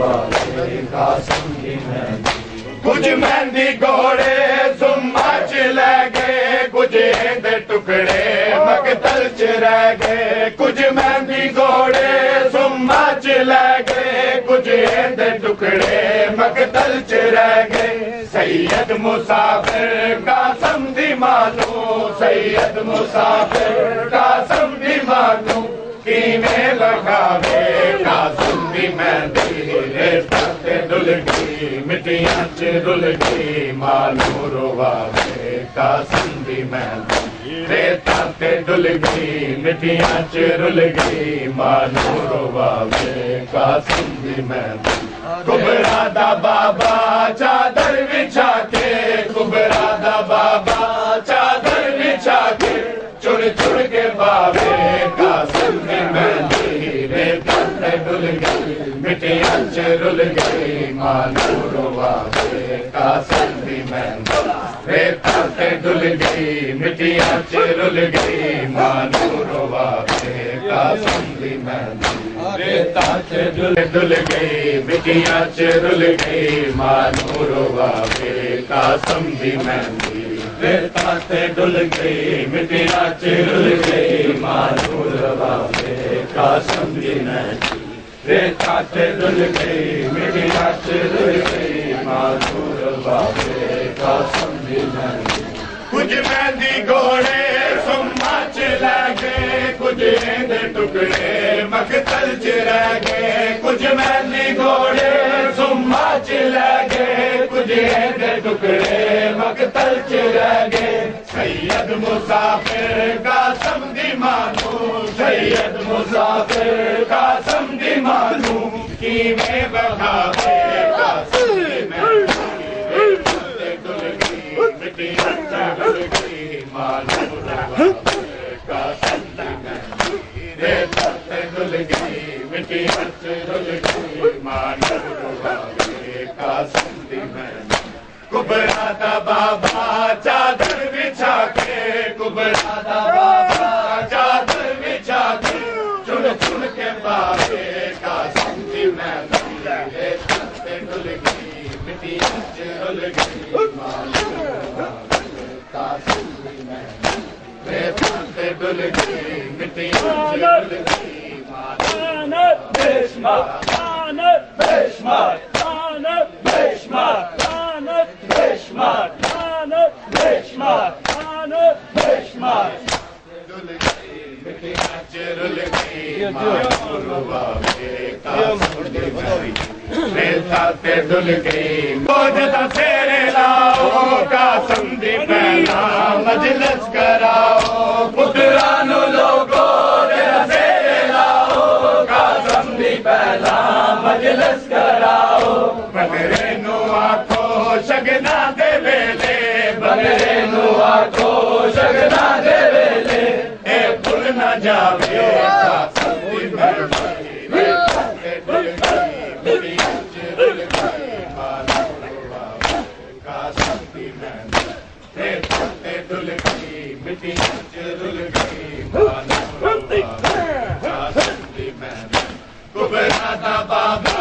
कासम दी मेहंदी कुछ मेहंदी घोड़े सुम्मा च लै गए कुछ दे टुकड़े मकतल च रह गए कुछ मेहंदी घोड़े सुम्मा च लै गए कुछ दे टुकड़े मकतल च रह गए सैयद मुसाफिर कासम दी मानू सैयद मुसाफिर कासम दी मानू कीने लगावे कासम दी मेहंदी रेता ते डुल गई मिट्टियां च रुल गई मानू रोवावे कासम दी मेहंदी रेता ते डुल गई मिट्टियां च रुल गई मानू रोवावे कासम दी मेहंदी कुबरा दा बाबा चादर बिछा के कुबरा दा बाबा चादर बिछा के चुन चुन के बावे कासम दी मेहंदी रेता ते डुल गई मिट्टियां च रुल गई मानू रोवावे कासम दी मेहंदी रेता ते डुल गई मिट्टियां च रुल गई मानू रोवावे कासम दी मेहंदी रेता च डुल गई मिट्टियां च रुल गई मानू रोवावे कासम दी मेहंदी रेता ते डुल गई मिट्टियां च रुल गई मानू रोवावे कासम दी मेहंदी रेता ते डुल गई मिट्टियां च रुल गई मानू रोवावे कासम दी मेहंदी कुछ मेहंदी घोड़े सुम्मा च लै गए कुछ दे टुकड़े मकतल च रह गए कुछ मेहंदी घोड़े सुम्मा च लै गए कुछ दे टुकड़े मकतल च रह गए सैयद मुसाफिर कासम दी मानू सैयद मुसाफिर कासम दी मानू कीने बखावे कासम दी मेहंदी डुल गई मिट्टियां च रुल गई मानू रोवावे कासम दी मेहंदी रेता ते डुल गई मिट्टियां च रुल गई मानू रोवावे कासम दी मेहंदी कुबरा दा बाबा चादर बिछा के कुबरा दा बाबा चादर बिछा के चुन चुन के पावे कासम दी मेहंदी रेता ते डुल गई मिट्टियां च रुल गई मानू रोवावे कासम दी मेहंदी रेता ते डुल गई मिट्टियां च रुल गई मानू बेशुमार बेशुमार बेशुमार बेशुमार बेशुमार बेशुमार डुल गई मिट्टियां च रुल गई मानू रोवावे कासम दी मेहंदी रेता ते डुल गई मोजदा फेरे लाओ कासम दी पहना मजलिस कराओ पुत्रानु लोगो फेरे लाओ कासम दी पहना मजलिस कराओ बंगरे नु आखो शगना दे वेले बंगरे नु आखो शगना दे वेले ए भूल न जावे कासम दी मेहंदी रेता ते डुल गई मिट्टियां च रुल गई मानू रोवावे कासम दी मेहंदी रेता ते डुल गई मिट्टियां च रुल गई मानू रोवावे कासम दी मेहंदी कुबरा दा बाबा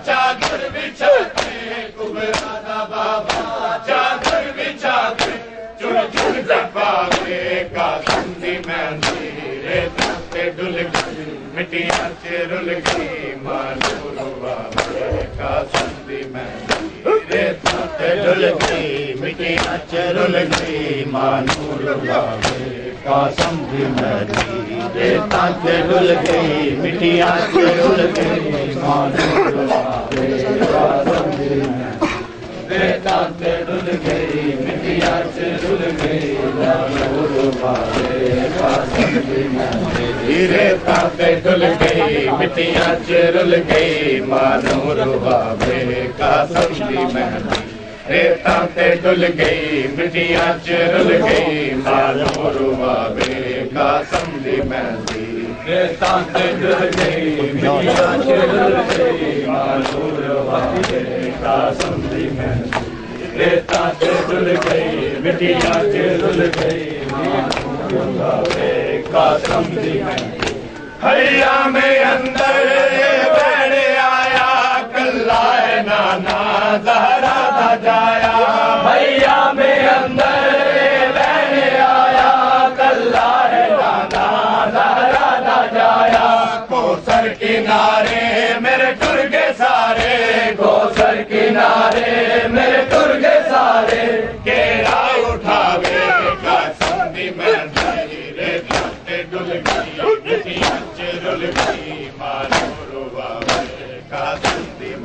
चादर बिछा के कुबरा दा बाबा चादर बिछा के चुन चुन के पावे कासम दी मेहंदी रेता ते डुल गई मिट्टियां च रुल गई मानू रोवावे कासम दी मेहंदी रेता ते डुल गई मिट्टियां च रुल गई मानू रोवावे कासम दी मेहंदी रेता ते डुल गई मिट्टियां च रुल गई मानू रोवावे कासम दी मेहंदी रेता ते डुल गई मिट्टियां च रुल गई मानू रोवावे कासम दी मेहंदी रेता ते डुल गई मिट्टियां च रुल गई मानू रोवावे कासम दी मेहंदी रेता ते डुल गई मिट्टियां च रुल गई मानू रोवावे कासम दी मेहंदी रेता ते डुल गई मिट्टियां च रुल गई मानू रोवावे कासम दी मेहंदी रेता ते डुल गई मिट्टियां च रुल गई मानू रोवावे कासम दी मेहंदी हैया में अंदर बैठ आया कल्ला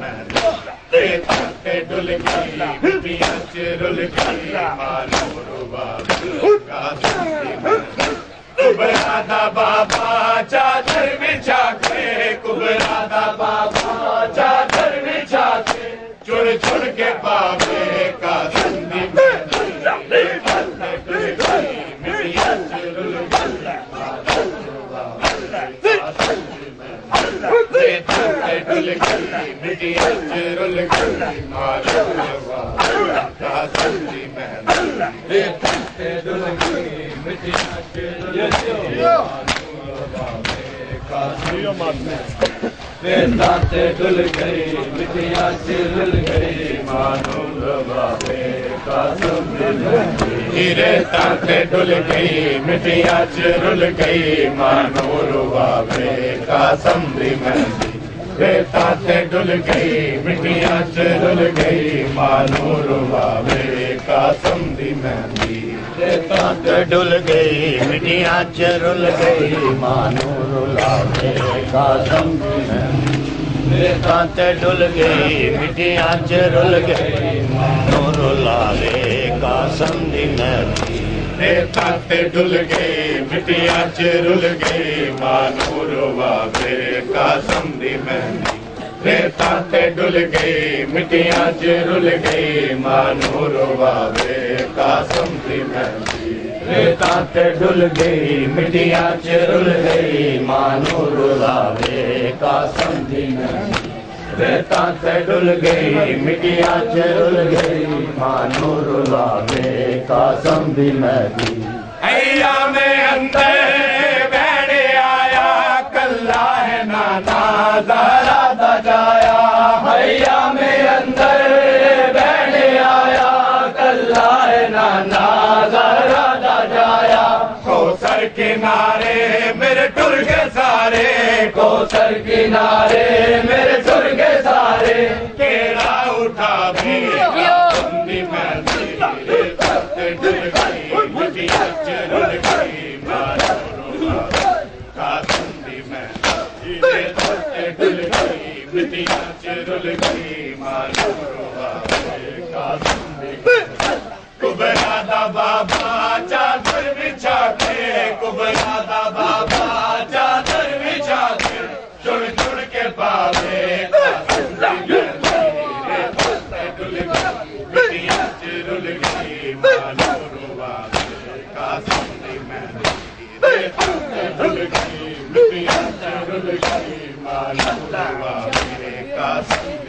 मेहंदी डुल गई मिट्टियां च रुल गई मानो रुबाबे का समझी मेहंदी कुबरा दा बाबा चादर बिछा के कुबरा दा बाबा चादर बिछा के चुन चुन के पावे का संदी मिट्टियां च रुल गई डुल गई मिट्टियां च रुल गई मानो रुबाबे का समझी मेहंदी डुल गई मिट्टियां च रुल गई डुल गई मिट्टियां च रुल गई मानो रुबाबे का समझी हीरे ताते डुल गई मिट्टियां च रुल गई मानो रुबाबे का समझी मेहंदी ताते डुल गई मिट्टियां च रुल गई मानो रुबाबे का समझी मेहंदी ताते डुल गई मिट्टियां च रुल गई मानो रुबाबे का समझी मेहंदी ताते डुल गई मिट्टियां च रुल गई मानो रुबाबे का समझी मेहंदी ताते डुल गई मिट्टियां च रुल गई मानो रुबाबे का समझी मेहंदी ताते डुल गई मिट्टियां च रुल गई मानो रुबाबे का समझी मेहंदी ताते डुल गई मिट्टियां च रुल गई मानो रुबाबे का समझी मेहंदी ताते डुल गई मिट्टियां च रुल गई मानो रुबाबे का समझी मेहंदी हैया में अंदर बैठे आया कल्ला है नाना ज़हरा दा जाया हैया में अंदर बैठे आया कल्ला है नाना ज़हरा दा जाया कोसर किनारे मेरे टुर के सारे कोसर किनारे मेरे टुर के सारे केड़ा उठा भी समझी मेहंदी डुल गई मिट्टियां च रुल गई मानो रुबाबे का समझी मेहंदी डुल गई मिट्टियां च रुल गई मानो रुबाबे का समझी कुबरा दा बाबा चादर बिछा के कुबरा दा बाबा चादर बिछा के चुन चुन के पावे का समझी मेहंदी डुल गई मिट्टियां च रुल गई मानो रुबाबे का समझी मेहंदी डुल गई मिट्टियां च रुल गई मानो रुबाबे का समझी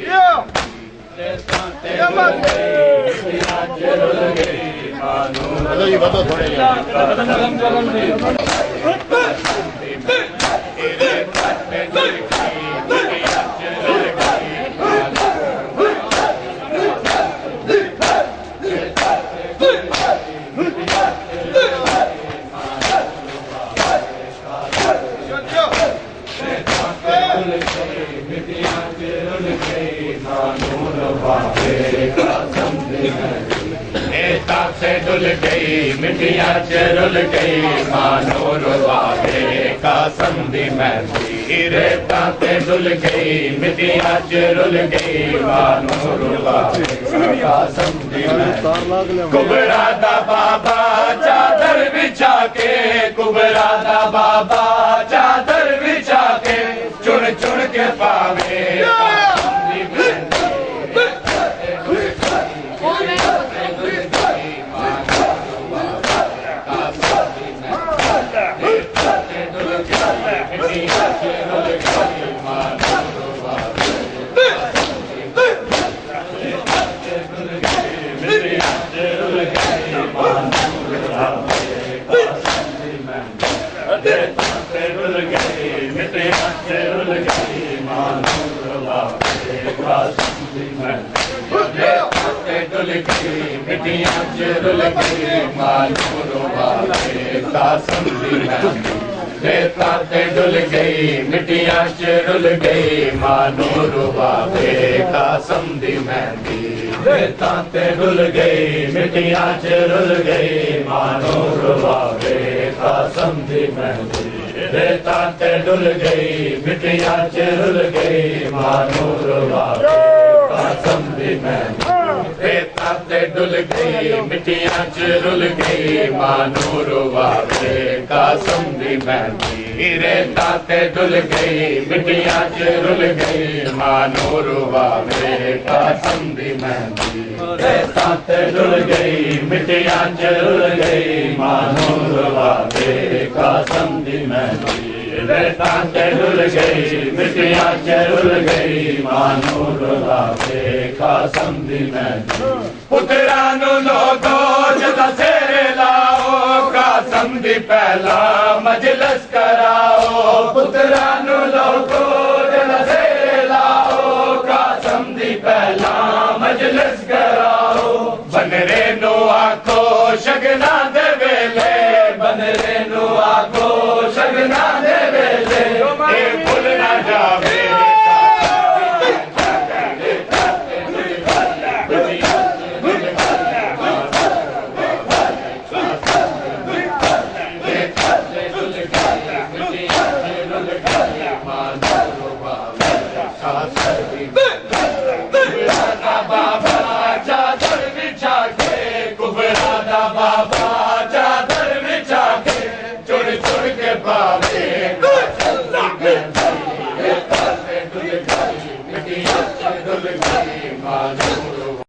ताते डुल गई मिट्टियां च रुल गई मानो रुबाबे का समझी मेहंदी ताते डुल गई मिट्टियां च रुल गई मानो रुबाबे का समझी मेहंदी कुबरा दा बाबा चादर बिछा के कुबरा दा बाबा चादर बिछा के चुन चुन के पावे मिट्टियां च रुल गई मानो रुबाबे का समझी मेहंदी ताते डुल गई मिट्टियां च रुल गई मानो रुबाबे का समझी मेहंदी ताते डुल गई मिट्टियां च रुल गई मानो रुबाबे का समझी मेहंदी ताते डुल गई मिट्टियां च रुल गई मानो रुबाबे ते डुल गई मिट्टियां च रुल गई मानू रुवावे कासम दी मेहंदी रेता ते डुल गई मिट्टियां च रुल गई मानू रुवावे कासम दी मेहंदी रेता ते डुल गई मिट्टियां च रुल गई मानू रुवावे कासम दी मेहंदी रेता ते डुल गई मिट्टियां च रुल गई मानू रुवावे कासम दी मेहंदी पुत्रा नू लोगो जदा सेरे लाओ कासम दी पहला मजलिस कराओ पुत्रा नू लोगो जदा सेरे लाओ कासम दी पहला मजलिस कराओ बनरे नू आखो शगना दे वेले बनरे नू आखो शगना दे वेले ए भूल ना जावे Malu